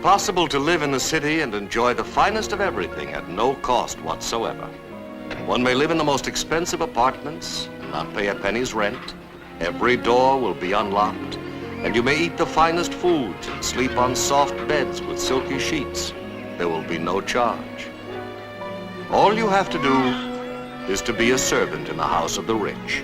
possible to live in the city and enjoy the finest of everything at no cost whatsoever. One may live in the most expensive apartments and not pay a penny's rent. Every door will be unlocked, and you may eat the finest foods and sleep on soft beds with silky sheets. There will be no charge. All you have to do is to be a servant in the house of the rich.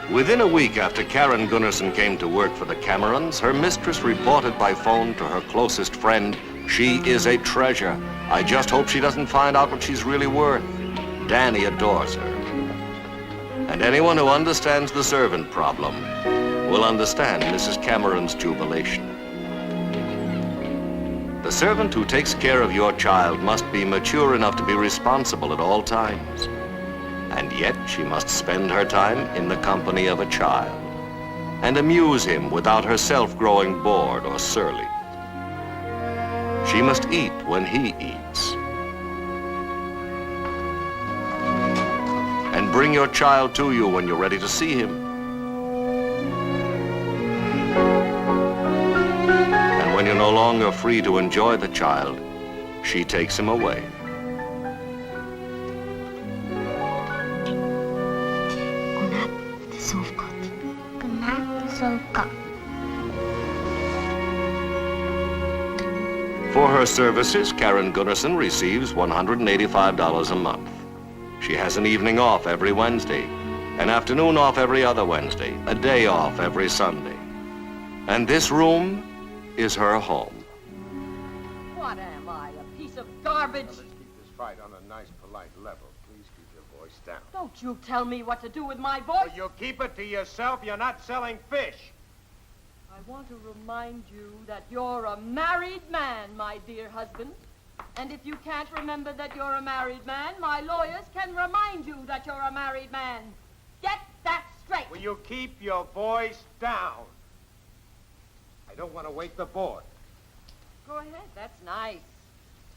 Within a week after Karen Gunnarsson came to work for the Camerons, her mistress reported by phone to her closest friend, "She is a treasure. I just hope she doesn't find out what she's really worth. Danny adores her." And anyone who understands the servant problem will understand Mrs. Cameron's jubilation. The servant who takes care of your child must be mature enough to be responsible at all times. And yet she must spend her time in the company of a child and amuse him without herself growing bored or surly. She must eat when he eats. And bring your child to you when you're ready to see him. And when you're no longer free to enjoy the child, she takes him away. Sov gott. Godnatt, sov gott. For her services, Karen Gunnarsson receives $185 a month. She has an evening off every Wednesday, an afternoon off every other Wednesday, a day off every Sunday. And this room is her home. What am I, a piece of garbage? Let's keep this fight on a nice, polite level. Please keep your voice down. Don't you tell me what to do with my voice. You keep it to yourself. You're not selling fish. I want to remind you that you're a married man, my dear husband. And if you can't remember that you're a married man, my lawyers can remind you that you're a married man. Get that straight. Will you keep your voice down? I don't want to wake the board. Go ahead, that's nice.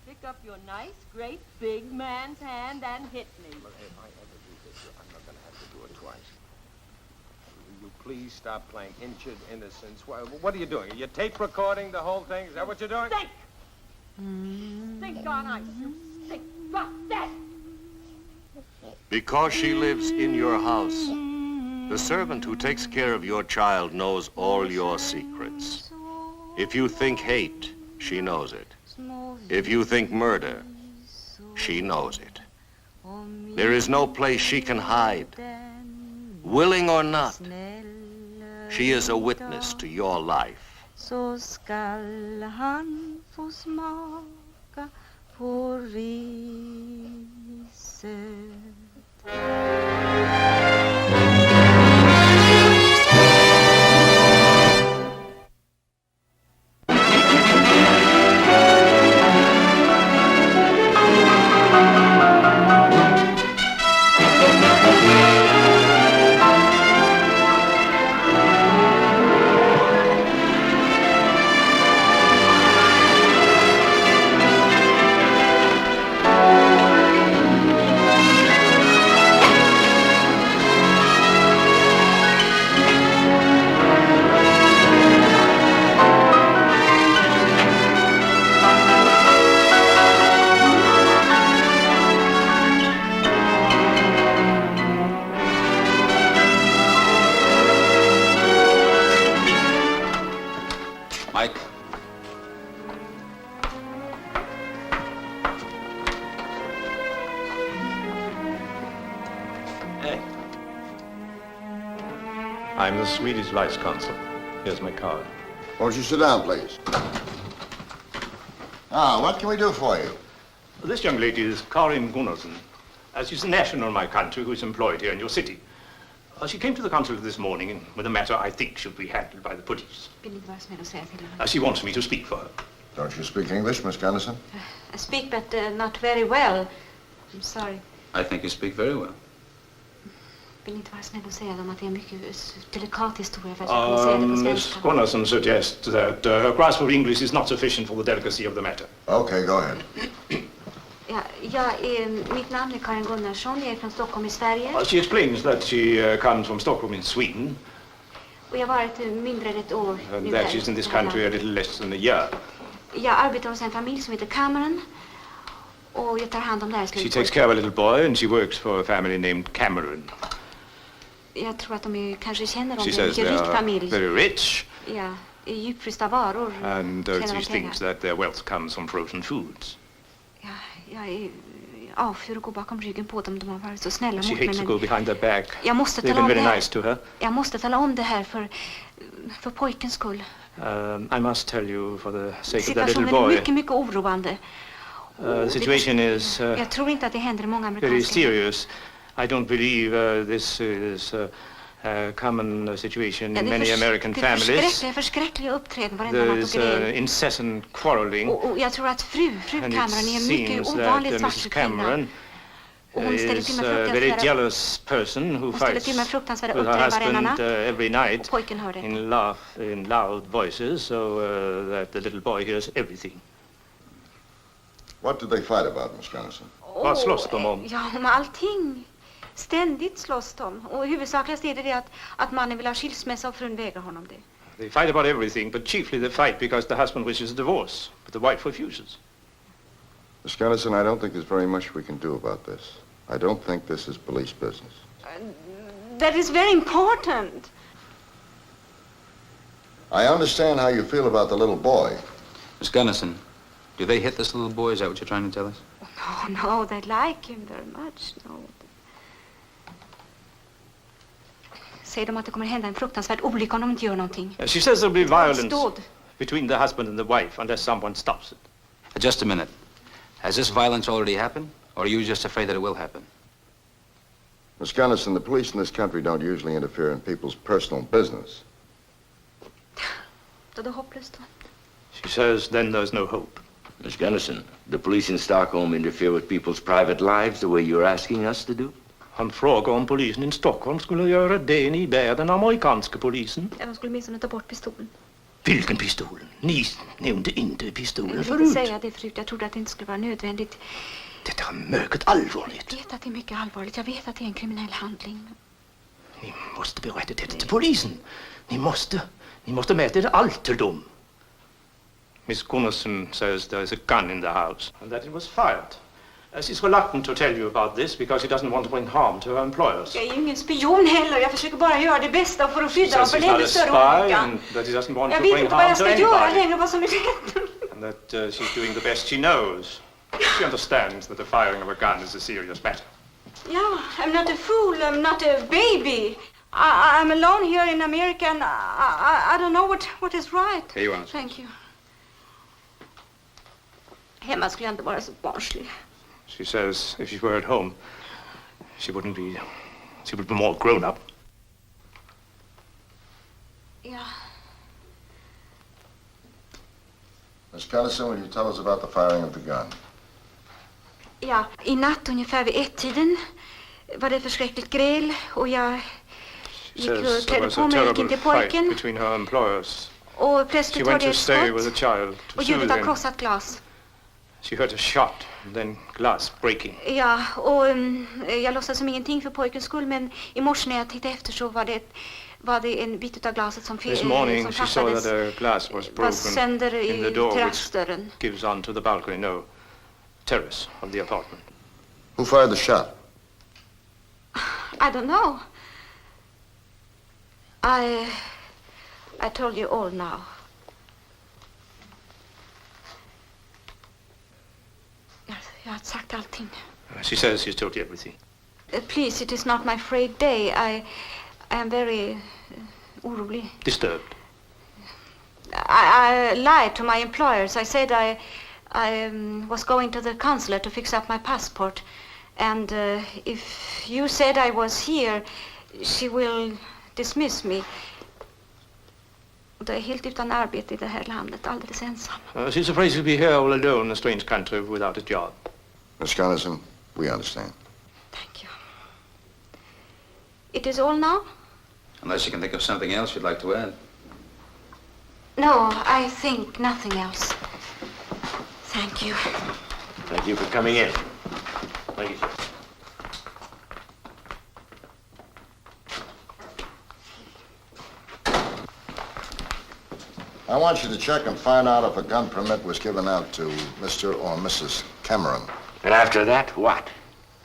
Pick up your nice, great, big man's hand and hit me. Well, if I ever do this, I'm not going to have to do it twice. Will you please stop playing injured innocence? What are you doing? Are you tape recording the whole thing? Is that what you're doing? Think! Think on ice, you stink. Drop dead! Because she lives in your house, the servant who takes care of your child knows all your secrets. If you think hate, she knows it. If you think murder, she knows it. There is no place she can hide. Willing or not, she is a witness to your life. Så skall han få smaka på riset. Mike? Hey. I'm the Swedish Vice Consul. Here's my card. Won't you sit down, please? What can we do for you? This young lady is Karin Gunnarsson. She's a national of my country who's employed here in your city. She came to the consulate this morning with a matter I think should be handled by the police. She wants me to speak for her. Don't you speak English, Miss Gunnarsson? I speak, but not very well. I'm sorry. I think you speak very well. Vill inte vara snäll och säga dem att det är en mycket delikat historia för att jag kunna säga det på Miss svenska. Gunnarsson suggests that her grasp of English is not sufficient for the delicacy of the matter. Okay, go ahead. Ja, mitt namn är Karin Gunnarsson. Jag är från Stockholm i Sverige. She explains that she comes from Stockholm in Sweden. Och jag har varit mindre än ett år. And that she's in this country a little less than a year. Jag arbetar hos en familj som heter Cameron. Och jag tar hand om deras She takes care of a little boy and she works for a family named Cameron. Jag tror att de är, kanske känner om She det. says En they mycket rik are familj. very rich. Ja, i djupfrysta varor. And tjänar de she pengar. thinks that their wealth comes from frozen foods. Ja, jag avskyr att gå bakom ryggen på dem. De har varit så snälla She mot mig. hates to Men go behind their back. jag måste They've tala been om det very här. nice to her. Jag måste tala om det här för pojkens skull. I must tell you for the sake of that little Situationen är boy. mycket, mycket oroande. The situation is Jag tror inte att det händer i många very amerikanska. serious. I don't believe this is a common situation in many American families. Det är förskräckliga uppträden varenda natt och There's grejer. incessant quarreling. Och jag tror att fru And Cameron it är en mycket seems that ovanligt Mrs. svartsjuk kvinna. Cameron Och hon ställer is till med a very fruktansvärda, jealous person who hon ställer fights till med fruktansvärda with her uppträden varenda husband natt. every night Och pojken hör det. in loud voices so that the little boy hears everything. What did they fight about, Miss Gunnison? Vad slåss de om? Ja, om allting. Ständigt slåss de. Och huvudsakligast är det att mannen vill ha skilsmässa och frun vägrar honom det. They fight about everything, but chiefly they fight because the husband wishes a divorce, but the wife refuses. Miss Gunnison, I don't think there's very much we can do about this. I don't think this is police business. That is very important. I understand how you feel about the little boy. Miss Gunnison, do they hit this little boy? Is that what you're trying to tell us? No, they like him very much. No. Säger de att det kommer hända en fruktansvärd olycka om de inte gör någonting. She says there'll be violence Ståd. between the husband and the wife unless someone stops it. Just a minute. Has this violence already happened? Or are you just afraid that it will happen? Miss Gunnison, the police in this country don't usually interfere in people's personal business. Då är det hopplöst då. She says then there's no hope. Miss Gunnison, the police in Stockholm interfere with people's private lives the way you're asking us to do? Han frågar om polisen i Stockholm skulle göra det ni bär den amerikanska polisen. Ja, de skulle minst ta bort pistolen. Vilken pistol? Ni nämnde inte pistolen Jag vill förut. inte säga det förut. Jag trodde att det inte skulle vara nödvändigt. Detta är mycket allvarligt. Jag vet att det är mycket allvarligt. Jag vet att det är en kriminell handling. Ni måste berätta detta till polisen. Ni måste mäta allt till dem. Miss Gunnison says there is a gun in the house and that it was fired. She's reluctant to tell you about this because she doesn't want to bring harm to her employers. Jag är ju ingen spion heller. Jag försöker bara göra det bästa för att She skydda dem says för en he's not ännu a större spy olycka. and that he doesn't want Jag to vet bring inte vad harm jag to ska göra anybody. längre, vad som är rätt. And that she's doing the best she knows. She understands that the firing of a gun is a serious matter. Yeah, I'm not a fool. I'm not a baby. I'm alone here in America and I don't know what is right. Here you are. Thank you. Hemma skulle jag inte vara så barnslig. She says if she were at home, she would be more grown up. Ja. Miss Gunnison, will you tell us about the firing of the gun? Ja, i natt ungefär vid 1-tiden var det förskräckligt gräl och jag She gick och says there klädde was på a mig och gick terrible in till fight pojken between her employers. och She plötsligt var went det to ett stay with a skott child to och ljudet soothe av him. krossat glas. She heard a shot and then glass breaking. Ja, och jag låtsades som ingenting för pojkens skull, men i morse när jag tittade efter så var det en bit av glaset som This morning som she saw that fattades. a glass was Var broken sönder in the i door which terrassdörren. gives onto the balcony, no, terrace of the apartment. Who fired the shot? I don't know. I told you all now. Jag har sagt allting. She says she's told you everything. Please, it is not my afraid day. I am very orolig. Disturbed. I lied to my employers. I said I was going to the consulate to fix up my passport. And if you said I was here, she will dismiss me. Jag är helt utan arbete i det här landet, alldeles ensam. She's afraid she'll be here all alone in a strange country without a job. Miss Gunnison, we understand. Thank you. It is all now? Unless you can think of something else you'd like to add. No, I think nothing else. Thank you. Thank you for coming in. Thank you, sir. I want you to check and find out if a gun permit was given out to Mr. or Mrs. Cameron. And after that, what?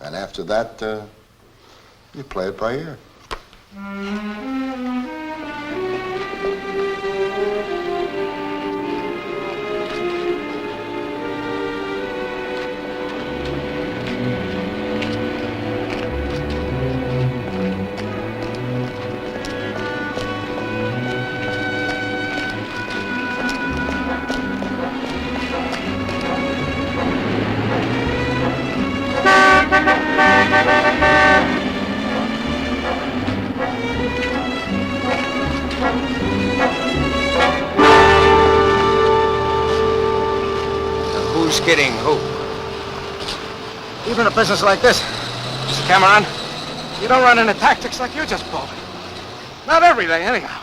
And after that, you play it by ear. Who's kidding who? Even a business like this, Mr. Cameron, you don't run into tactics like you just pulled. Not every day, anyhow.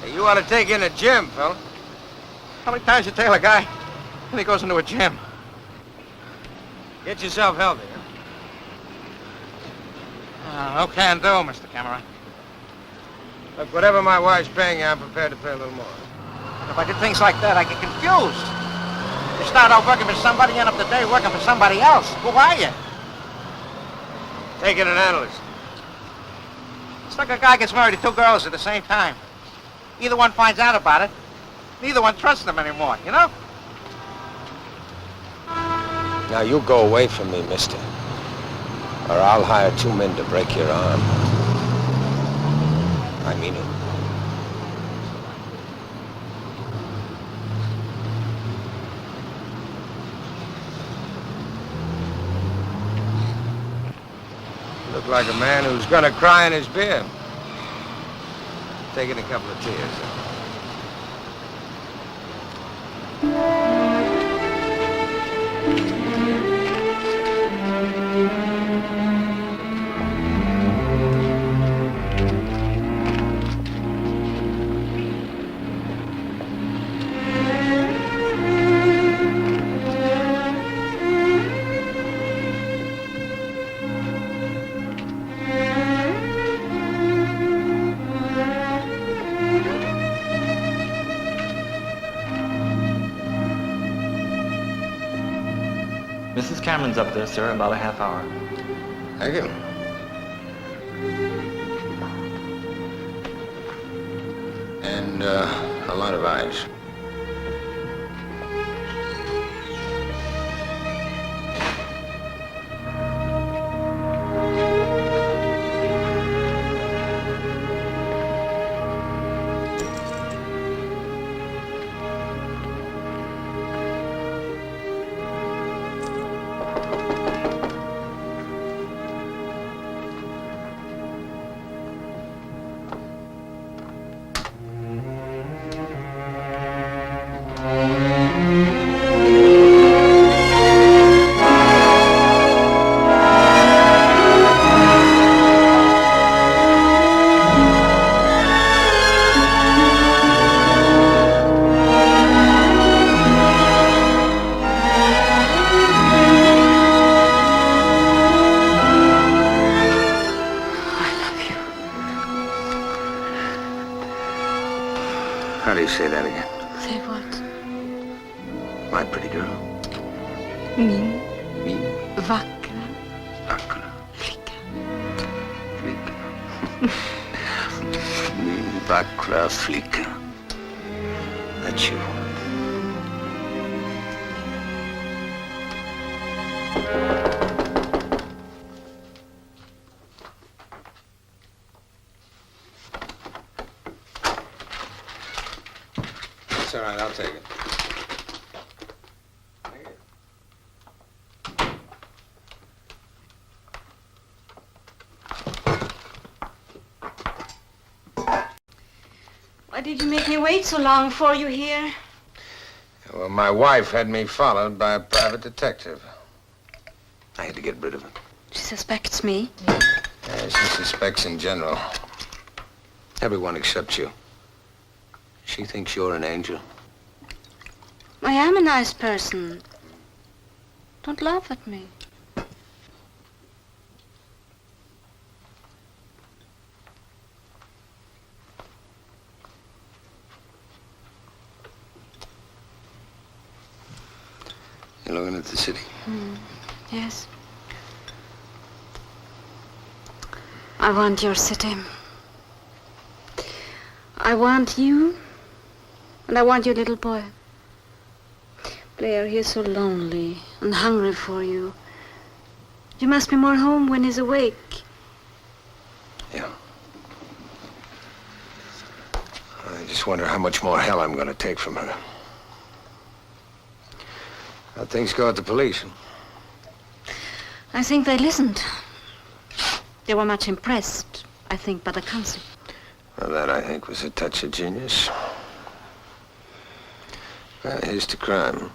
Hey, you ought to take in a gym, fella. How many times you tail a guy and he goes into a gym? Get yourself healthy. No can do, Mr. Cameron. Look, whatever my wife's paying you, I'm prepared to pay a little more. If I did things like that, I get confused. You start out working for somebody, end up the day working for somebody else. Who are you? Take it an analyst. It's like a guy gets married to two girls at the same time. Either one finds out about it, neither one trusts them anymore, you know? Now you go away from me, mister. Or I'll hire 2 men to break your arm. I mean it. Look like a man who's gonna cry in his beer. Taking a couple of tears. Mrs. Cameron's up there, sir, about a half hour. Thank you. And a lot of eyes. How do you say that again? Say what? My pretty girl. Min Min vackra vackra flicka. flicka. Min vackra flicka. That's you. It's all right, I'll take it. Why did you make me wait so long for you here? Well, my wife had me followed by a private detective. I had to get rid of him. She suspects me. Yeah, she suspects in general. Everyone except you. She thinks you're an angel. I am a nice person. Don't laugh at me. the city. Yes. I want your city. I want you, and I want your little boy. Blair, he's so lonely and hungry for you. You must be more home when he's awake. Yeah. I just wonder how much more hell I'm going to take from her. How'd things go at the police? I think they listened. They were much impressed, I think, by the counsel. Well, that, I think, was a touch of genius. Well, here's to crime.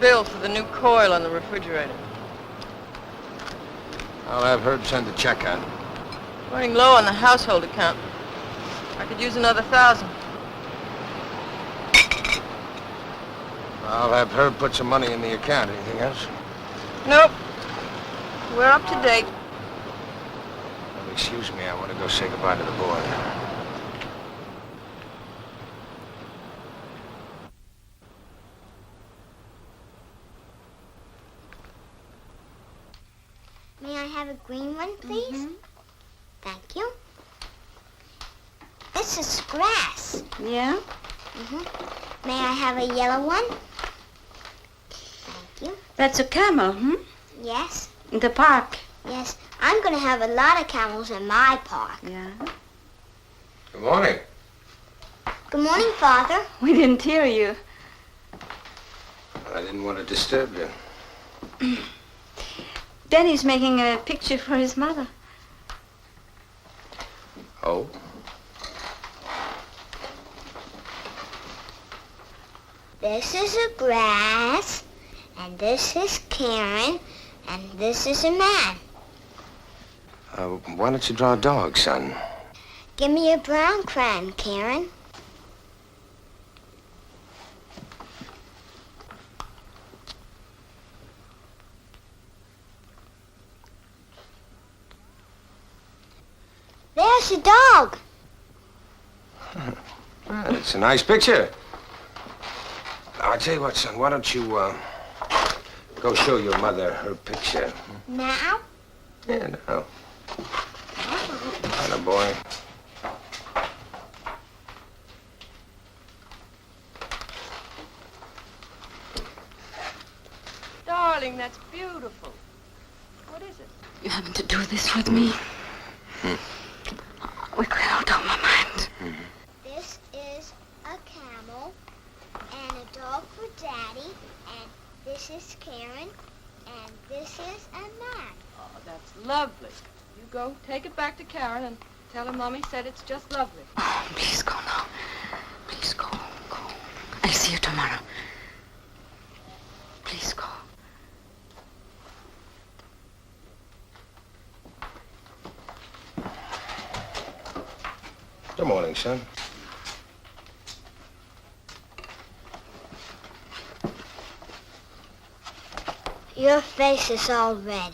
Bill for the new coil on the refrigerator. I'll have Herb send a check out. Running low on the household account. I could use another 1,000. I'll have Herb put some money in the account. Anything else? Nope. We're up to date. Well, excuse me. I want to go say goodbye to the boy. May I have a green one, please? Thank you. This is grass. Yeah? May I have a yellow one? Thank you. That's a camel, Yes. In the park. Yes. I'm going to have a lot of camels in my park. Yeah? Good morning. Good morning, Father. We didn't hear you. I didn't want to disturb you. Danny's making a picture for his mother. Oh? This is a grass, and this is Karen, and this is a man. Why don't you draw a dog, son? Give me a brown crayon, Karen. There's a dog. Well, it's a nice picture. I'll tell you what, son. Why don't you, go show your mother her picture? Now? Yeah, no. Atta boy. Darling, that's beautiful. What is it? You having to do this with me? We could out of my mind. This is a camel and a dog for Daddy, and this is Karen, and this is a man. Oh, that's lovely. You go take it back to Karen and tell her Mommy said it's just lovely. Oh, please go now. Please go. Go. I'll see you tomorrow. Please go. Good morning, son. Your face is all red.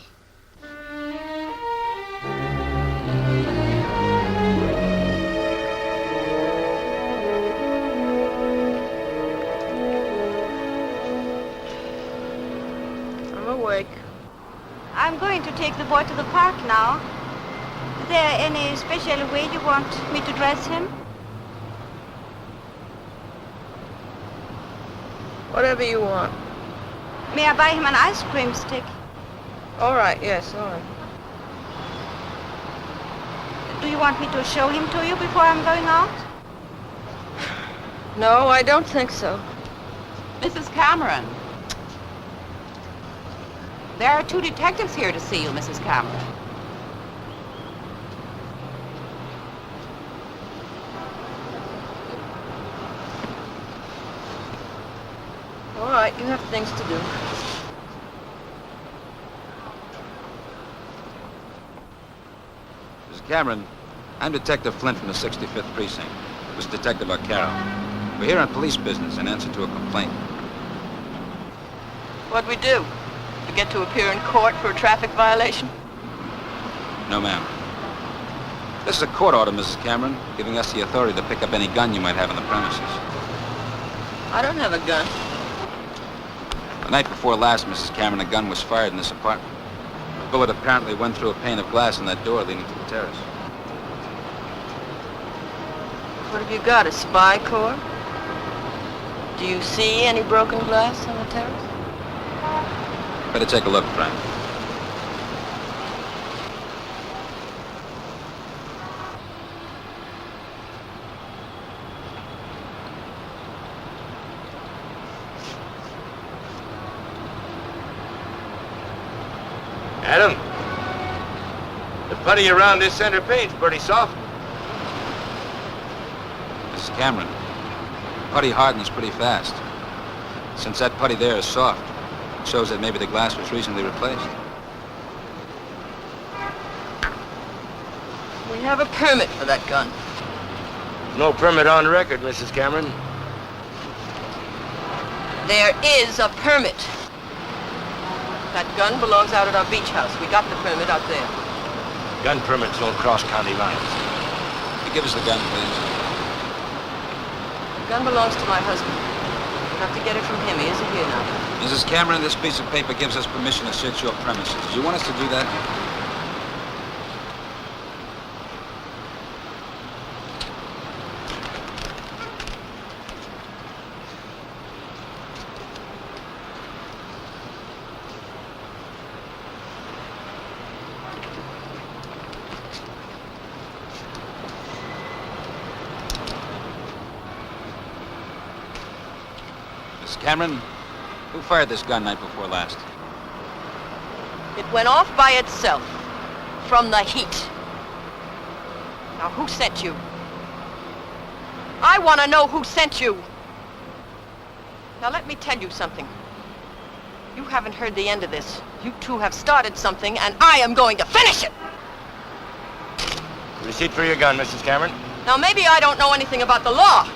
I'm awake. I'm going to take the boy to the park now. Is there any special way you want me to dress him? Whatever you want. May I buy him an ice cream stick? All right, yes, all right. Do you want me to show him to you before I'm going out? No, I don't think so. Mrs. Cameron. There are 2 detectives here to see you, Mrs. Cameron. All right, you have things to do. Mrs. Cameron, I'm Detective Flint from the 65th Precinct. This is Detective Arcaro. We're here on police business in answer to a complaint. What'd we do? Forget to appear in court for a traffic violation? No, ma'am. This is a court order, Mrs. Cameron, giving us the authority to pick up any gun you might have on the premises. I don't have a gun. The night before last, Mrs. Cameron, a gun was fired in this apartment. The bullet apparently went through a pane of glass in that door leading to the terrace. What have you got, a spy corps? Do you see any broken glass on the terrace? Better take a look, Frank. Adam, the putty around this center paint's pretty soft. Mrs. Cameron, putty hardens pretty fast. Since that putty there is soft, it shows that maybe the glass was recently replaced. We have a permit for that gun. No permit on record, Mrs. Cameron. There is a permit. That gun belongs out at our beach house. We got the permit out there. Gun permits don't cross county lines. Could you give us the gun, please? The gun belongs to my husband. We'll have to get it from him. He isn't here now. Mrs. Cameron, this piece of paper gives us permission to search your premises. Do you want us to do that? Miss Cameron, who fired this gun night before last? It went off by itself, from the heat. Now, who sent you? I want to know who sent you. Now, let me tell you something. You haven't heard the end of this. You two have started something, and I am going to finish it! Receipt for your gun, Mrs. Cameron. Now, maybe I don't know anything about the law,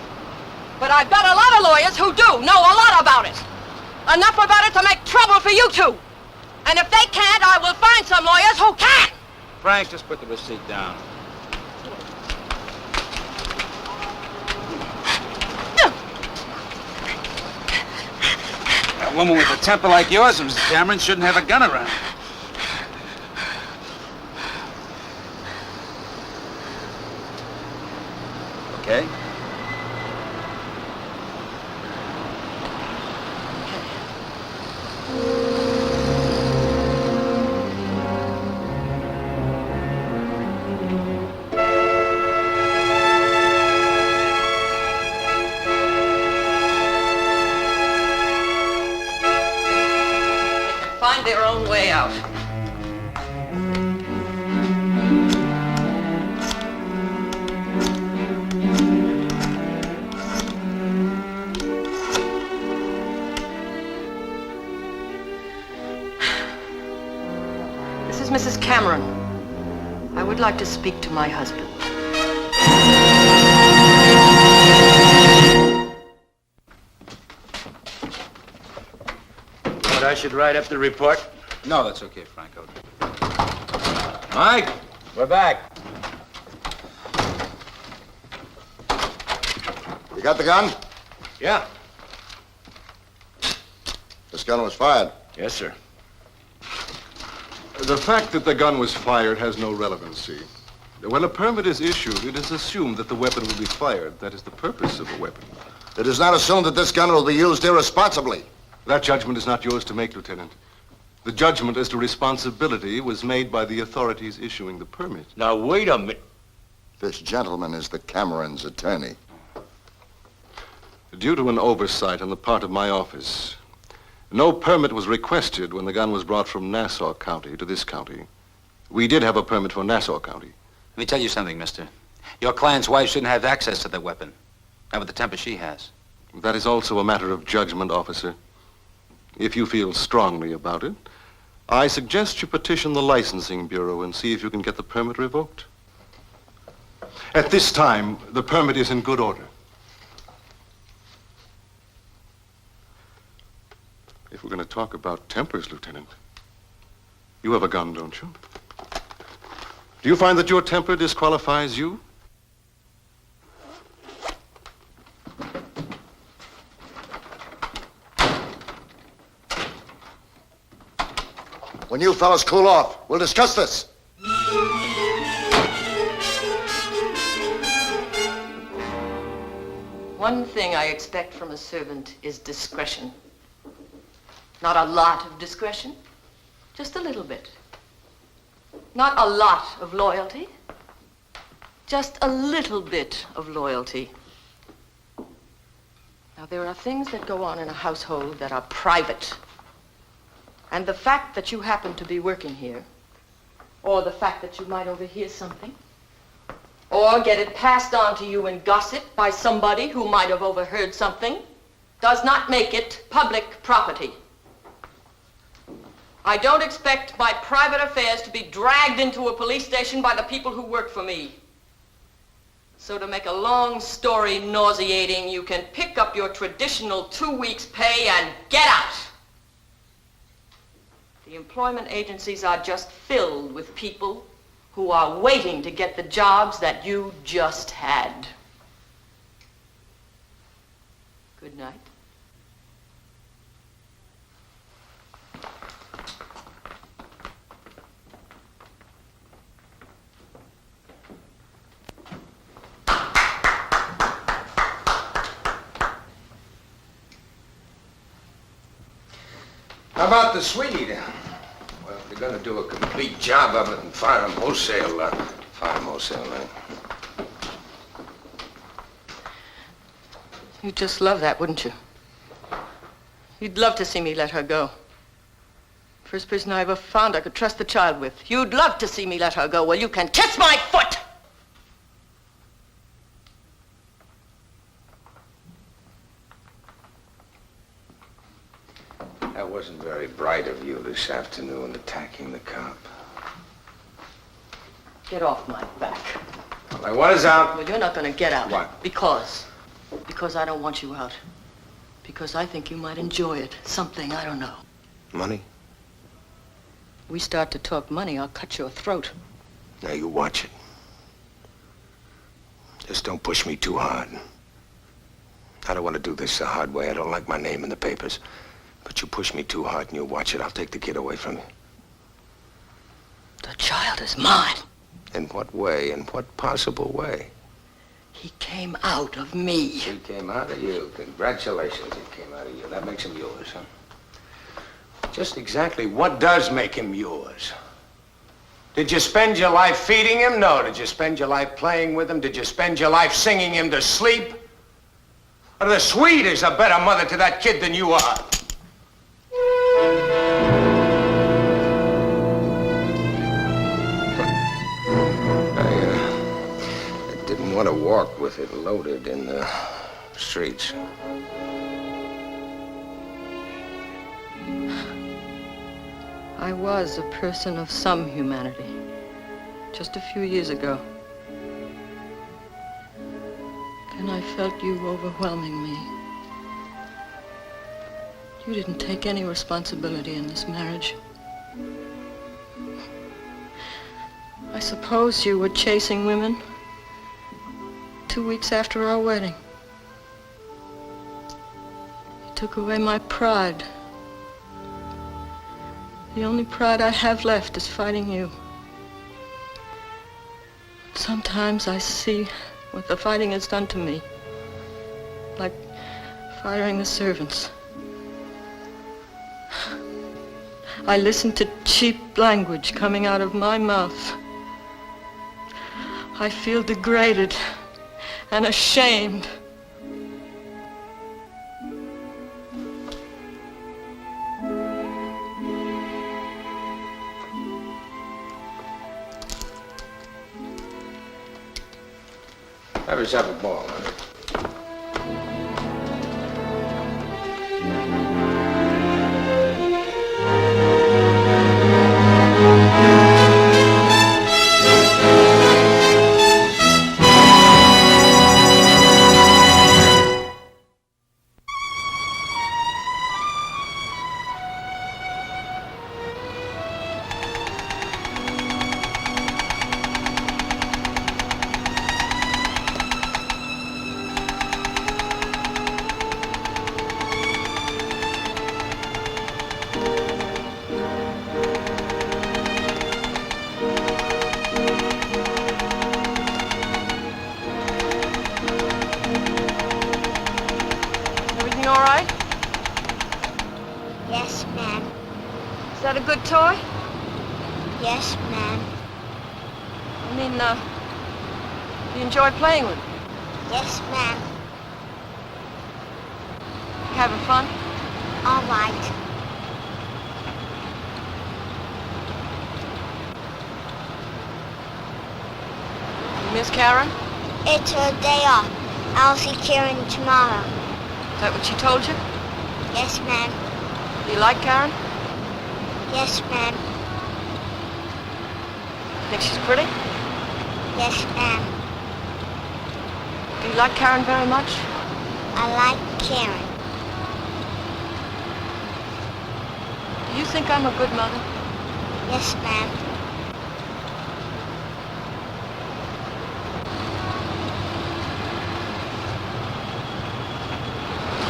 but I've got a lot of lawyers who do know a lot about it. Enough about it to make trouble for you two. And if they can't, I will find some lawyers who can. Frank, just put the receipt down. A woman with a temper like yours, Mrs. Cameron, shouldn't have a gun around. Okay? Find their own way out. This is Mrs. Cameron. I would like to speak to my husband. But I should write up the report. No, that's okay, Franco. Mike, we're back. You got the gun? Yeah. This gun was fired. Yes, sir. The fact that the gun was fired has no relevancy. When a permit is issued, it is assumed that the weapon will be fired. That is the purpose of a weapon. It is not assumed that this gun will be used irresponsibly. That judgment is not yours to make, Lieutenant. The judgment as to responsibility was made by the authorities issuing the permit. Now, wait a minute. This gentleman is the Cameron's attorney. Due to an oversight on the part of my office, no permit was requested when the gun was brought from Nassau County to this county. We did have a permit for Nassau County. Let me tell you something, mister. Your client's wife shouldn't have access to the weapon. Not with the temper she has. That is also a matter of judgment, officer. If you feel strongly about it, I suggest you petition the Licensing Bureau and see if you can get the permit revoked. At this time, the permit is in good order. If we're going to talk about tempers, Lieutenant, you have a gun, don't you? Do you find that your temper disqualifies you? When you fellas cool off, we'll discuss this. One thing I expect from a servant is discretion. Not a lot of discretion, just a little bit. Not a lot of loyalty, just a little bit of loyalty. Now, there are things that go on in a household that are private. And the fact that you happen to be working here, or the fact that you might overhear something, or get it passed on to you in gossip by somebody who might have overheard something, does not make it public property. I don't expect my private affairs to be dragged into a police station by the people who work for me. So to make a long story nauseating, you can pick up your traditional 2 weeks' pay and get out. The employment agencies are just filled with people who are waiting to get the jobs that you just had. Good night. How about the sweetie then? Well, if you're gonna do a complete job of it and fire 'em wholesale, eh? You'd just love that, wouldn't you? You'd love to see me let her go. First person I ever found I could trust the child with. You'd love to see me let her go. Well, you can kiss my foot! That wasn't very bright of you this afternoon, attacking the cop. Get off my back. Well, I was out. Well, you're not gonna get out. What? Because I don't want you out. Because I think you might enjoy it. Something, I don't know. Money? We start to talk money, I'll cut your throat. Now you watch it. Just don't push me too hard. I don't want to do this the hard way. I don't like my name in the papers. But you push me too hard and you watch it, I'll take the kid away from you. The child is mine. In what way? In what possible way? He came out of me. He came out of you. Congratulations, he came out of you. That makes him yours, huh? Just exactly what does make him yours? Did you spend your life feeding him? No. Did you spend your life playing with him? Did you spend your life singing him to sleep? Or the Swede is a better mother to that kid than you are. I didn't want to walk with it loaded in the streets. I was a person of some humanity. Just a few years ago. Then I felt you overwhelming me. You didn't take any responsibility in this marriage. I suppose you were chasing women 2 weeks after our wedding. You took away my pride. The only pride I have left is fighting you. Sometimes I see what the fighting has done to me. Like firing the servants. I listen to cheap language coming out of my mouth. I feel degraded and ashamed. Have yourself a ball, honey. Everything all right? Yes, ma'am. Is that a good toy? Yes, ma'am. I mean, you enjoy playing with it? Yes, ma'am. Having fun? All right. Miss Karen? It's her day off. I'll see Karen tomorrow. Is that what she told you? Yes, ma'am. Do you like Karen? Yes, ma'am. Think she's pretty? Yes, ma'am. Do you like Karen very much? I like Karen. Do you think I'm a good mother? Yes, ma'am.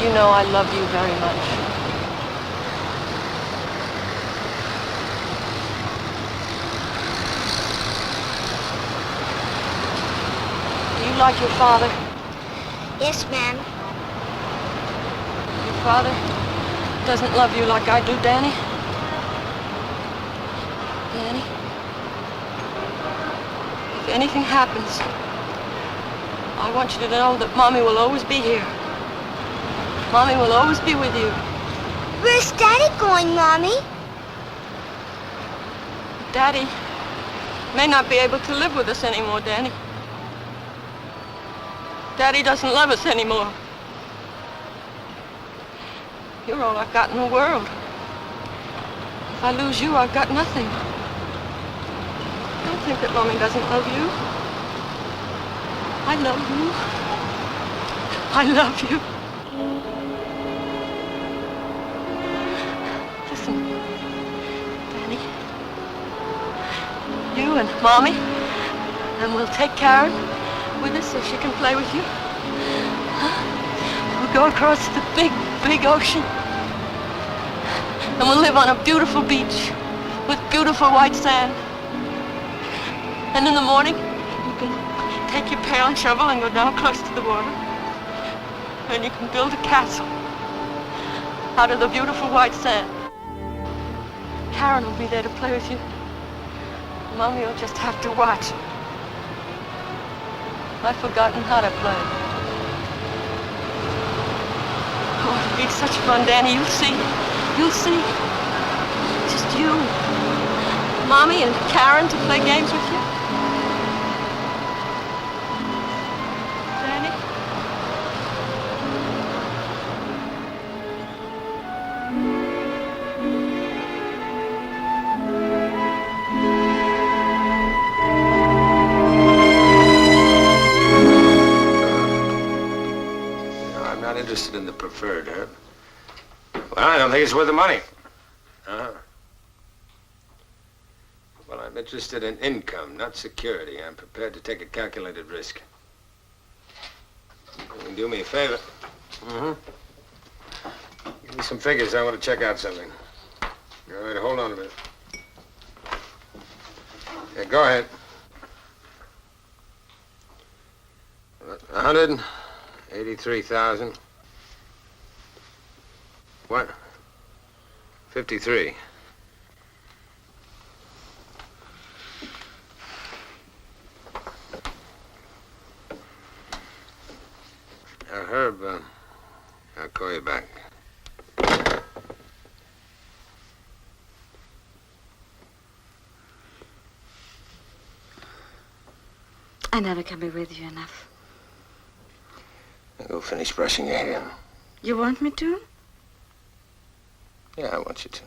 You know I love you very much. Do you like your father? Yes, ma'am. Your father doesn't love you like I do, Danny? Danny? If anything happens, I want you to know that Mommy will always be here. Mommy will always be with you. Where's Daddy going, Mommy? Daddy may not be able to live with us anymore, Danny. Daddy doesn't love us anymore. You're all I've got in the world. If I lose you, I've got nothing. Don't think that Mommy doesn't love you. I love you. I love you. Listen, Danny. You and Mommy, and we'll take Karen with us so she can play with you. We'll go across the big, big ocean. And we'll live on a beautiful beach with beautiful white sand. And in the morning, you can take your pail and shovel and go down close to the water. And you can build a castle out of the beautiful white sand. Karen will be there to play with you. Mommy will just have to watch. I've forgotten how to play. Oh, it'll be such fun, Danny. You'll see. You'll see. Just you, Mommy, and Karen to play games with you. Danny? I'm not interested in the preferred, Herb. Well, I don't think it's worth the money. Well, I'm interested in income, not security. I'm prepared to take a calculated risk. You can do me a favor. Give me some figures. I want to check out something. All right, hold on a minute. Yeah, go ahead. 183,000. What? 53. Herb, I'll call you back. I never can be with you enough. Go finish brushing your hair. You want me to? Yeah, I want you to.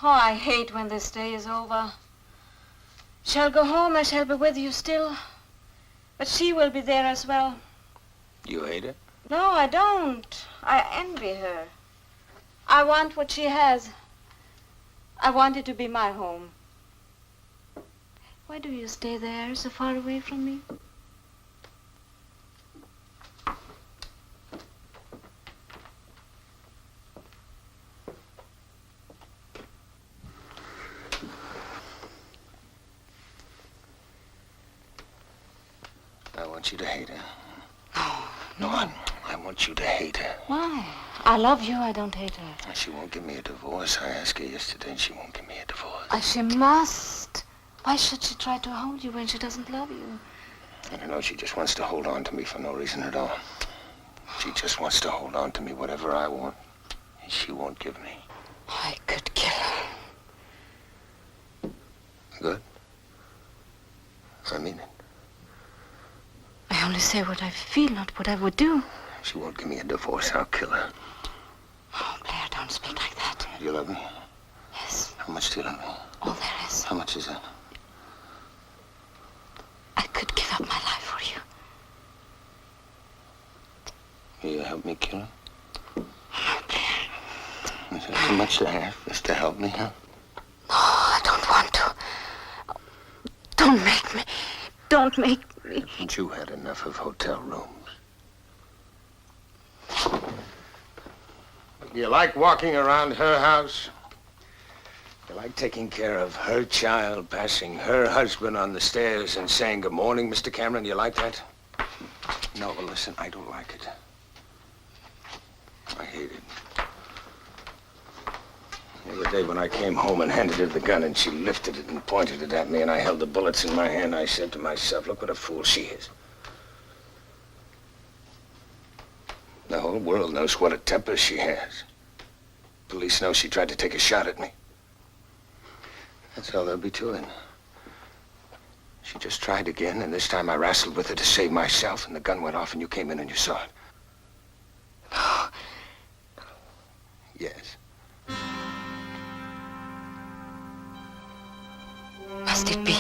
Oh, I hate when this day is over. Shall go home, I shall be with you still. But she will be there as well. You hate her? No, I don't. I envy her. I want what she has. I want it to be my home. Why do you stay there, so far away from me? I want you to hate her. No, I want you to hate her. Why? I love you, I don't hate her. She won't give me a divorce. I asked her yesterday and she won't give me a divorce. She must. Why should she try to hold you when she doesn't love you? I don't know, she just wants to hold on to me for no reason at all. She just wants to hold on to me whatever I want. And she won't give me. I could kill her. Good. I mean it. I only say what I feel, not what I would do. She won't give me a divorce. I'll kill her. Oh, Blair, don't speak like that. Do you love me? Yes. How much do you love me? All there is. How much is that? I could give up my life for you. Will you help me kill her? Oh, Blair. Is that too much to ask? Just to help me, huh? No, I don't want to. Don't make me. Don't make me. Haven't you had enough of hotel rooms? Do you like walking around her house? You like taking care of her child, passing her husband on the stairs and saying, "Good morning, Mr. Cameron"? You like that? No, well, listen, I don't like it. I hate it. The other day when I came home and handed her the gun and she lifted it and pointed it at me and I held the bullets in my hand, I said to myself, look what a fool she is. The whole world knows what a temper she has. Police know she tried to take a shot at me. That's all there'll be to it. She just tried again, and this time I wrestled with her to save myself, and the gun went off and you came in and you saw it. Yes. Must it be?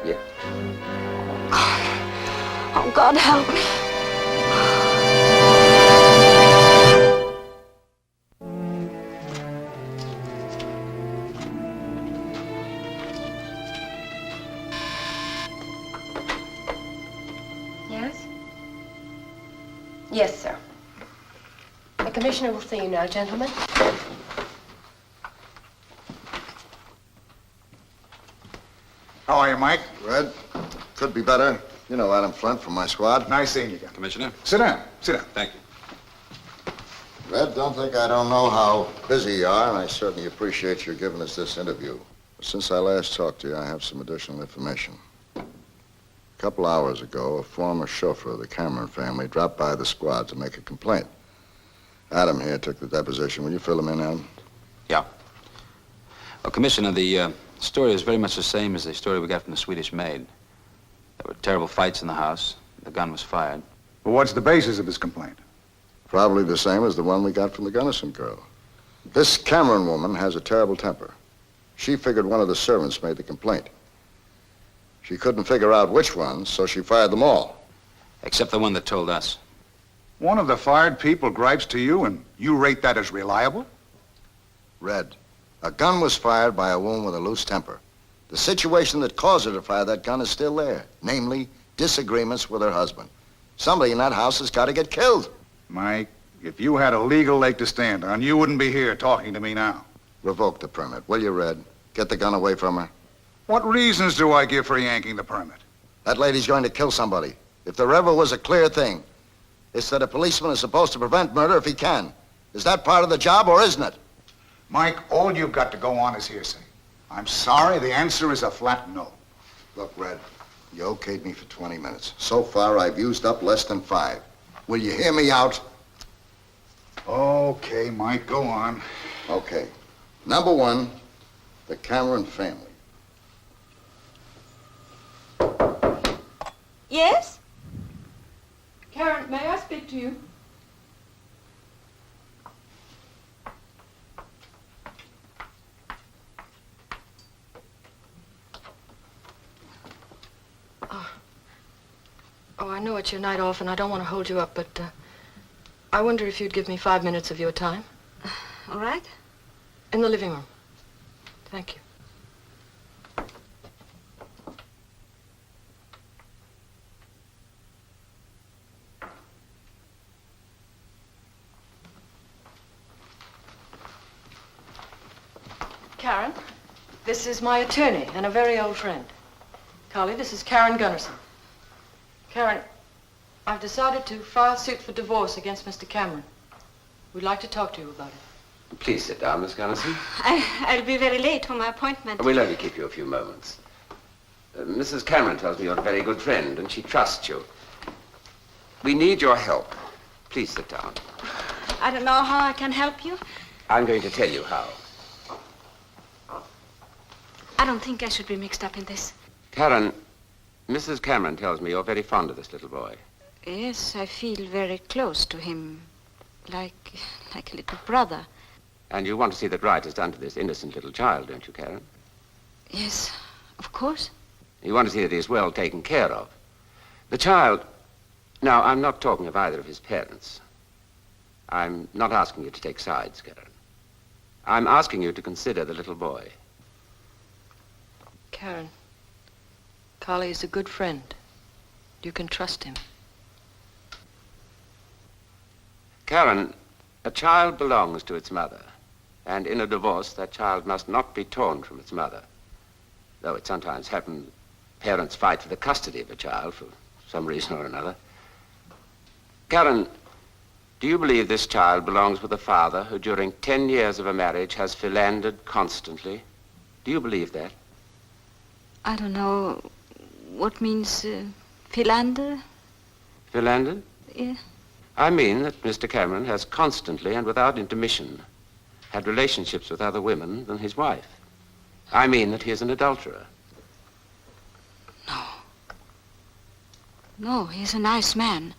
Yeah. Oh, God, help me. Yes? Yes, sir. The commissioner will see you now, gentlemen. How are you, Mike? Red, could be better. You know Adam Flint from my squad. Nice seeing you, Captain. Commissioner? Sit down. Sit down. Thank you. Red, don't think I don't know how busy you are, and I certainly appreciate your giving us this interview. Since I last talked to you, I have some additional information. A couple hours ago, a former chauffeur of the Cameron family dropped by the squad to make a complaint. Adam here took the deposition. Will you fill him in, Adam? Yeah. Well, Commissioner, the story is very much the same as the story we got from the Swedish maid. There were terrible fights in the house. The gun was fired. Well, what's the basis of his complaint? Probably the same as the one we got from the Gunnison girl. This Cameron woman has a terrible temper. She figured one of the servants made the complaint. She couldn't figure out which one, so she fired them all. Except the one that told us. One of the fired people gripes to you, and you rate that as reliable? Red, a gun was fired by a woman with a loose temper. The situation that caused her to fire that gun is still there, namely, disagreements with her husband. Somebody in that house has got to get killed. Mike, if you had a legal leg to stand on, you wouldn't be here talking to me now. Revoke the permit, will you, Red? Get the gun away from her. What reasons do I give for yanking the permit? That lady's going to kill somebody. If there ever was a clear thing, it's that a policeman is supposed to prevent murder if he can. Is that part of the job, or isn't it? Mike, all you've got to go on is hearsay. I'm sorry, the answer is a flat no. Look, Red, you okayed me for 20 minutes. So far, I've used up less than 5. Will you hear me out? Okay, Mike, go on. Okay. Number one, the Cameron family. Yes? Karen, may I speak to you? Oh, I know it's your night off, and I don't want to hold you up, but I wonder if you'd give me 5 minutes of your time. All right. In the living room. Thank you. Karen, this is my attorney and a very old friend. Carly, this is Karen Gunnarsson. Karen, I've decided to file suit for divorce against Mr. Cameron. We'd like to talk to you about it. Please sit down, Miss Gunnison. I'll be very late for my appointment. We'll only keep you a few moments. Mrs. Cameron tells me you're a very good friend, and she trusts you. We need your help. Please sit down. I don't know how I can help you. I'm going to tell you how. I don't think I should be mixed up in this. Karen, Mrs. Cameron tells me you're very fond of this little boy. Yes, I feel very close to him, like a little brother. And you want to see that right is done to this innocent little child, don't you, Karen? Yes, of course. You want to see that he's well taken care of. The child... Now, I'm not talking of either of his parents. I'm not asking you to take sides, Karen. I'm asking you to consider the little boy. Karen, Carly is a good friend. You can trust him. Karen, a child belongs to its mother. And in a divorce, that child must not be torn from its mother. Though it sometimes happens, parents fight for the custody of a child for some reason or another. Karen, do you believe this child belongs with a father who during 10 years of a marriage has philandered constantly? Do you believe that? I don't know what means philander. Philandered? Yeah. I mean that Mr. Cameron has constantly and without intermission had relationships with other women than his wife. I mean that he is an adulterer. No, he's a nice man.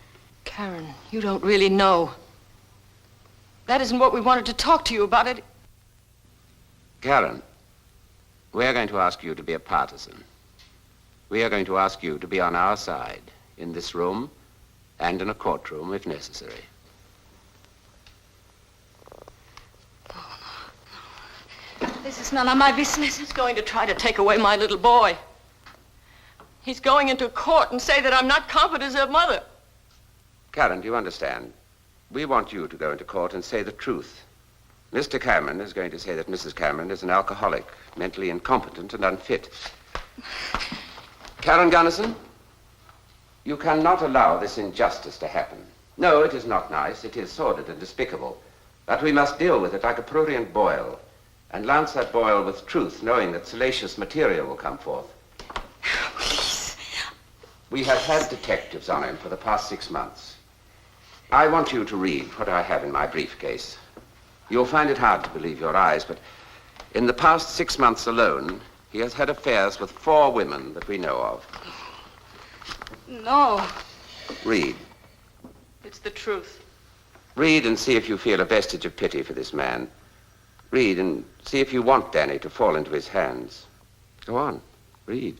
Karen, you don't really know. That isn't what we wanted to talk to you about. It. Karen, we are going to ask you to be a partisan. We are going to ask you to be on our side in this room and in a courtroom if necessary. This is none of my business. He's going to try to take away my little boy. He's going into court and say that I'm not competent as a mother. Karen, do you understand? We want you to go into court and say the truth. Mr. Cameron is going to say that Mrs. Cameron is an alcoholic, mentally incompetent and unfit. Karen Gunnison, you cannot allow this injustice to happen. No, it is not nice. It is sordid and despicable. But we must deal with it like a prurient boil and lance that boil with truth, knowing that salacious material will come forth. Please. We have had detectives on him for the past 6 months. I want you to read what I have in my briefcase. You'll find it hard to believe your eyes, but in the past 6 months alone, he has had affairs with 4 women that we know of. No. Read. It's the truth. Read and see if you feel a vestige of pity for this man. Read and see if you want Danny to fall into his hands. Go on, read.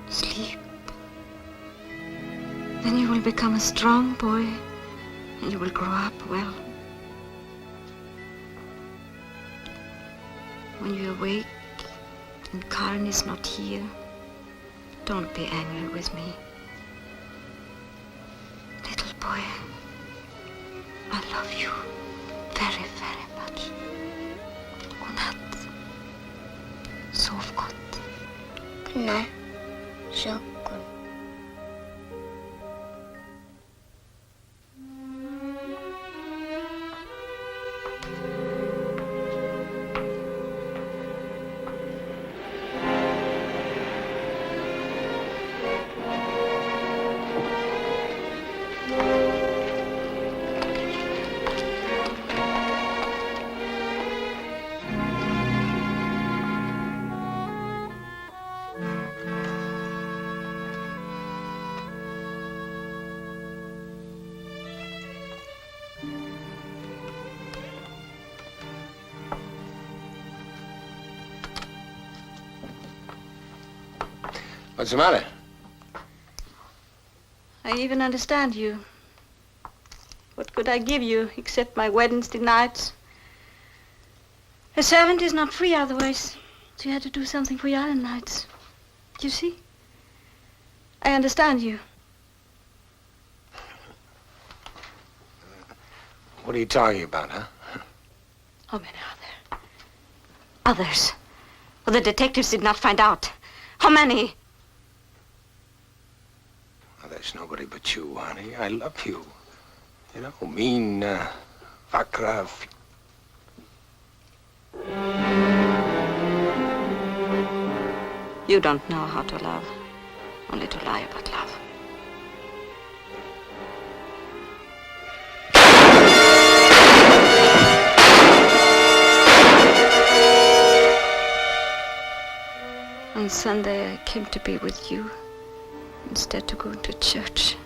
Sleep. Then you will become a strong boy, and you will grow up well. When you awake and Karen is not here, don't be angry with me. Little boy, I love you very, very much. Godnatt. Sov gott. Godnatt. Sov gott. What's the matter? I even understand you. What could I give you except my Wednesday nights? A servant is not free otherwise, so you had to do something for your other nights. You see? I understand you. What are you talking about, huh? How many are there? Others. Well, the detectives did not find out. How many? Well, there's nobody but you, honey. I love you. You know, mean, vakra. You don't know how to love, only to lie about love. On Sunday, I came to be with you instead to go to church.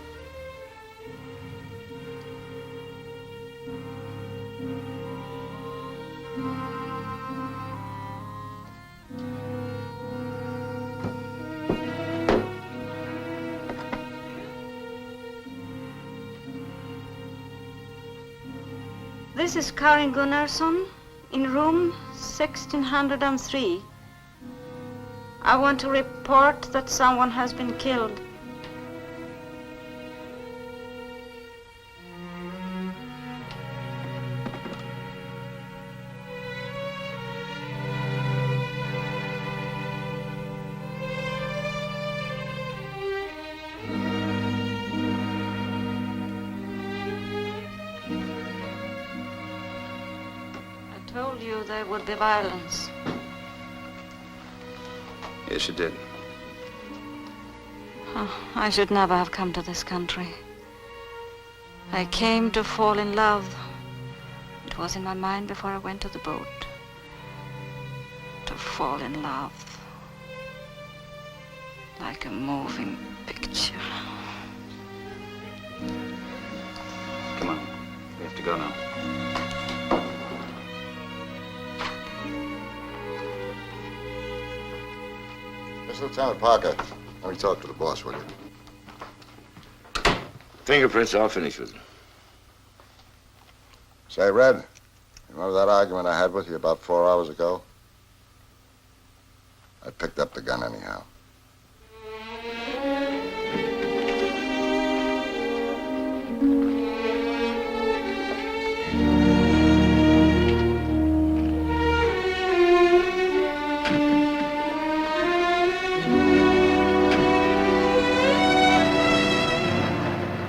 This is Karin Gunnarsson in room 1603. I want to report that someone has been killed. I told you there would be violence. Yes, you did. Oh, I should never have come to this country. I came to fall in love. It was in my mind before I went to the boat. To fall in love. Like a moving picture. Come on. We have to go now. Lieutenant Parker, let me talk to the boss, will you? Fingerprints, I'll finish with them. Say, Red, you remember that argument I had with you about 4 hours ago? I picked up the gun anyhow.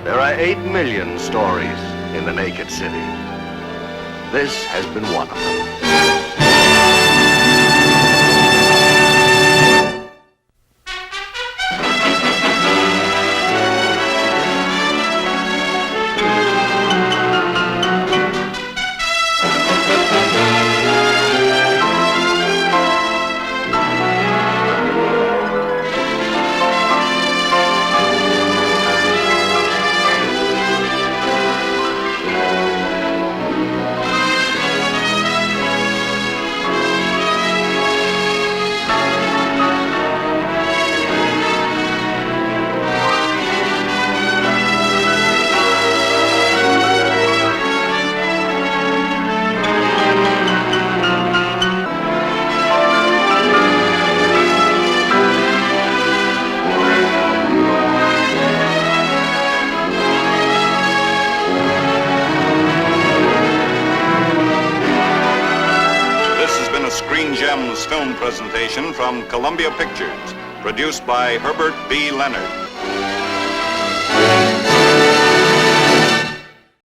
There are 8 million stories in the naked city. This has been one of them. Screen Gems film presentation from Columbia Pictures, produced by Herbert B. Leonard.